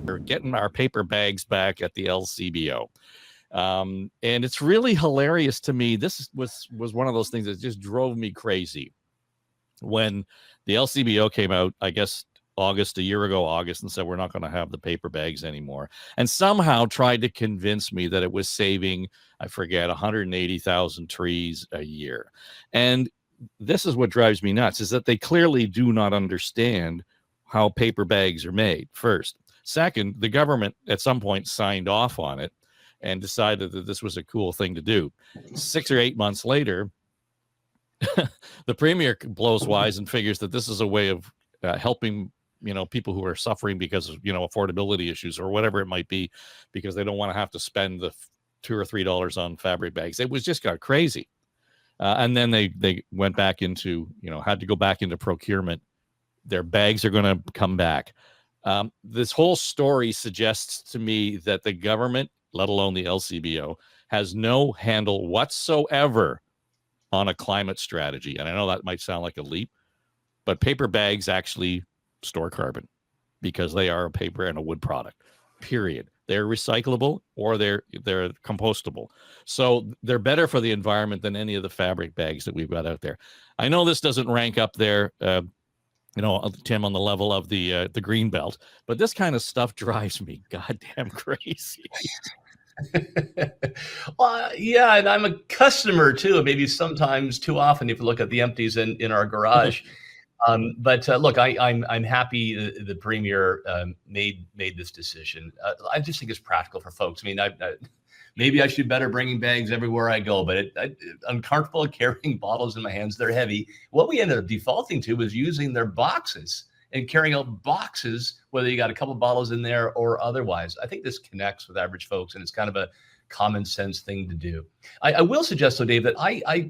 We're getting our paper bags back at the LCBO. And it's really hilarious to me. This was one of those things that just drove me crazy. When the LCBO came out, I guess a year ago, August, and said we're not going to have the paper bags anymore, and somehow tried to convince me that it was saving, I forget, 180,000 trees a year. And this is what drives me nuts, is that they clearly do not understand how paper bags are made, first. Second, the government at some point signed off on it and decided that this was a cool thing to do. 6 or 8 months later, the premier blows wise and figures that this is a way of helping, people who are suffering because of, affordability issues or whatever it might be, because they don't want to have to spend the $2 or $3 on fabric bags. It was just got crazy. And then they went back into, had to go back into procurement. Their bags are going to come back. This whole story suggests to me that the government, let alone the LCBO, has no handle whatsoever on a climate strategy. And I know that might sound like a leap, but paper bags actually store carbon because they are a paper and a wood product, period. They're recyclable or they're compostable. So they're better for the environment than any of the fabric bags that we've got out there. I know this doesn't rank up there, Tim, on the level of the green belt, but this kind of stuff drives me goddamn crazy. Well, yeah, and I'm a customer too, maybe sometimes too often if you look at the empties in our garage. But look, I'm happy the premier made this decision. I just think it's practical for folks. I mean, maybe I should be better bringing bags everywhere I go, but I'm comfortable carrying bottles in my hands. They're heavy. What we ended up defaulting to was using their boxes and carrying out boxes, whether you got a couple of bottles in there or otherwise. I think this connects with average folks, and it's kind of a common sense thing to do. I will suggest, though, Dave, that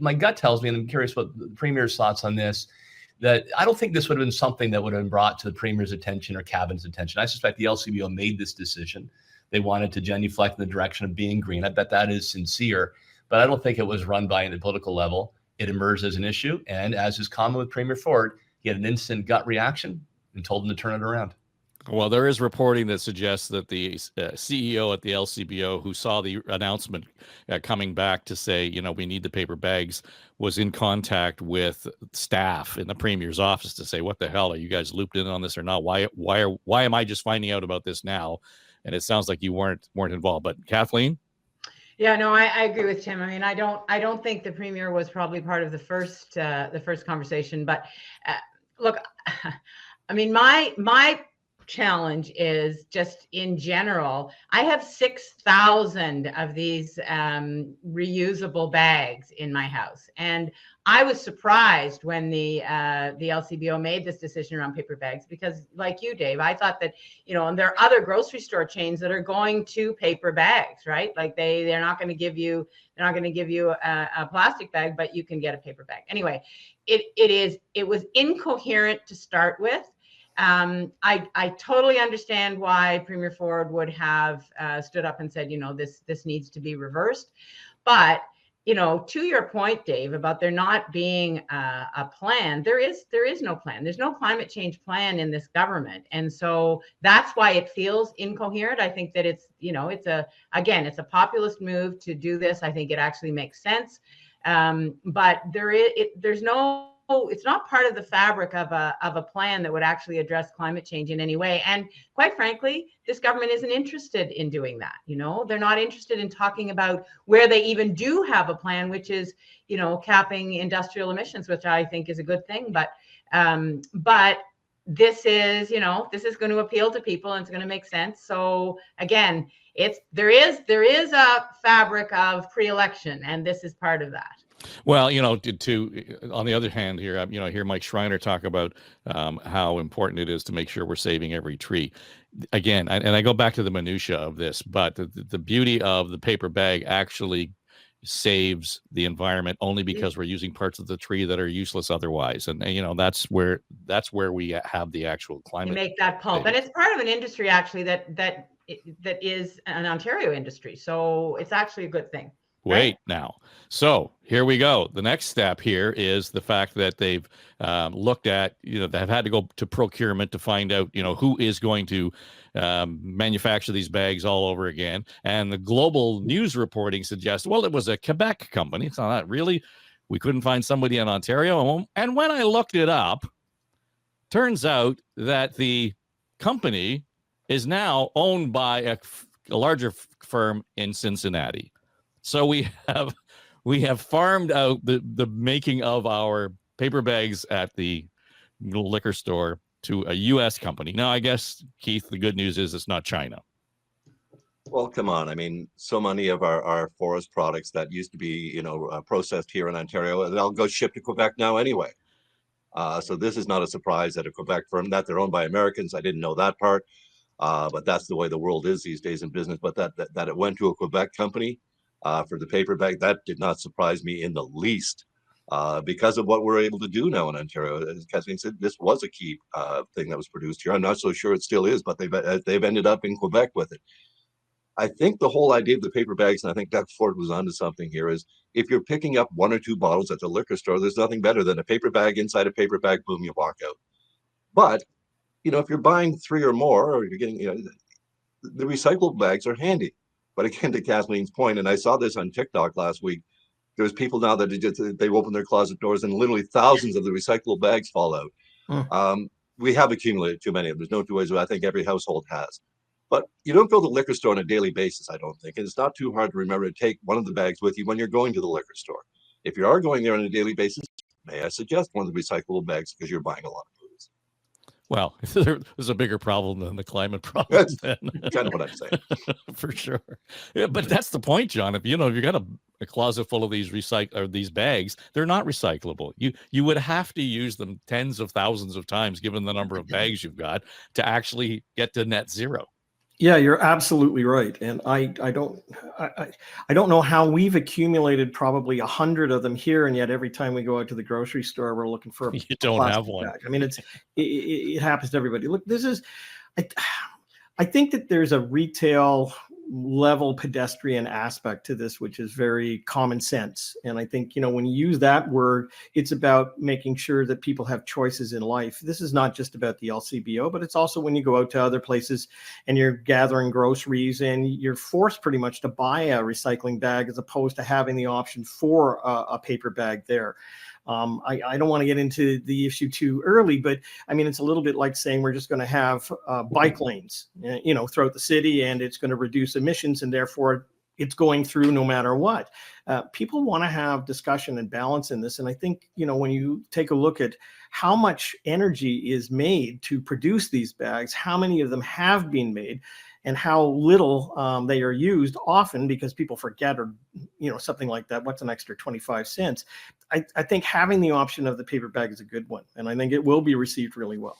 my gut tells me, and I'm curious what the Premier's thoughts on this, that I don't think this would have been something that would have been brought to the Premier's attention or Cabinet's attention. I suspect the LCBO made this decision. They wanted to genuflect in the direction of being green. I bet that is sincere, but I don't think it was run by at the political level. It emerged as an issue, and as is common with Premier Ford, he had an instant gut reaction and told him to turn it around. Well, there is reporting that suggests that the CEO at the LCBO, who saw the announcement coming back to say, we need the paper bags, was in contact with staff in the Premier's office to say, what the hell, are you guys looped in on this or not? Why am I just finding out about this now? And it sounds like you weren't involved. But Kathleen? Yeah, no, I agree with Tim. I mean, I don't think the Premier was probably part of the first conversation. But look, I mean, my challenge is just in general. I have 6,000 of these reusable bags in my house, and I was surprised when the LCBO made this decision around paper bags, because, like you, Dave, I thought that and there are other grocery store chains that are going to paper bags, right? Like they're not going to give you a plastic bag, but you can get a paper bag. Anyway, it was incoherent to start with. I totally understand why Premier Ford would have stood up and said, this needs to be reversed. But, to your point, Dave, about there not being a plan, there is no plan. There's no climate change plan in this government. And so that's why it feels incoherent. I think that it's a populist move to do this. I think it actually makes sense. But it's not part of the fabric of a plan that would actually address climate change in any way. And quite frankly, this government isn't interested in doing that. They're not interested in talking about where they even do have a plan, which is, capping industrial emissions, which I think is a good thing. But this is going to appeal to people, and it's going to make sense. So again, there is a fabric of pre-election, and this is part of that. Well, on the other hand here, I hear Mike Schreiner talk about how important it is to make sure we're saving every tree. Again, and I go back to the minutia of this, but the beauty of the paper bag actually saves the environment only because we're using parts of the tree that are useless otherwise. And, that's where we have the actual climate. You make that pulp. And it's part of an industry, actually, that is an Ontario industry. So it's actually a good thing. Wait now. So here we go. The next step here is the fact that they've looked at, they've had to go to procurement to find out, who is going to manufacture these bags all over again. And the global news reporting suggests, well, it was a Quebec company. It's not really. We couldn't find somebody in Ontario. And when I looked it up, turns out that the company is now owned by a larger firm in Cincinnati. So we have farmed out the making of our paper bags at the liquor store to a U.S. company. Now, I guess, Keith, the good news is it's not China. Well, come on. I mean, so many of our forest products that used to be, processed here in Ontario, they'll go ship to Quebec now anyway. So this is not a surprise that a Quebec firm, that they're owned by Americans. I didn't know that part, but that's the way the world is these days in business. But that it went to a Quebec company for the paper bag, that did not surprise me in the least, because of what we're able to do now in Ontario. As Kathleen said, this was a key thing that was produced here. I'm not so sure it still is, but they've ended up in Quebec with it. I think the whole idea of the paper bags, and I think Doug Ford was onto something here, is if you're picking up 1 or 2 bottles at the liquor store, there's nothing better than a paper bag inside a paper bag, boom, you walk out. But, if you're buying 3 or more, or you're getting, the recycled bags are handy. But again, to Kathleen's point, and I saw this on TikTok last week, there's people now that they open their closet doors and literally thousands of the recyclable bags fall out. We have accumulated too many of them. There's no 2 ways. I think every household has. But you don't go to the liquor store on a daily basis, I don't think. And it's not too hard to remember to take one of the bags with you when you're going to the liquor store. If you are going there on a daily basis, may I suggest one of the recyclable bags because you're buying a lot of booze. Well, there's a bigger problem than the climate problem. That's kind of what I'm saying. For sure. Yeah, but that's the point, John. If you got a closet full of these bags, they're not recyclable. You would have to use them tens of thousands of times, given the number of bags you've got, to actually get to net zero. Yeah, you're absolutely right. And I don't know how we've accumulated probably 100 of them here, and yet every time we go out to the grocery store, we're looking for you don't have one. Bag. I mean, it happens to everybody. Look, I think that there's a retail level pedestrian aspect to this, which is very common sense. And I think, when you use that word, it's about making sure that people have choices in life. This is not just about the LCBO, but it's also when you go out to other places and you're gathering groceries and you're forced pretty much to buy a recycling bag as opposed to having the option for a paper bag there. I don't want to get into the issue too early, but I mean, it's a little bit like saying we're just going to have bike lanes, throughout the city, and it's going to reduce emissions, and therefore it's going through no matter what. People want to have discussion and balance in this. And I think, when you take a look at how much energy is made to produce these bags, how many of them have been made, and how little they are used often because people forget, or something like that. What's an extra 25 cents? I think having the option of the paper bag is a good one, and I think it will be received really well.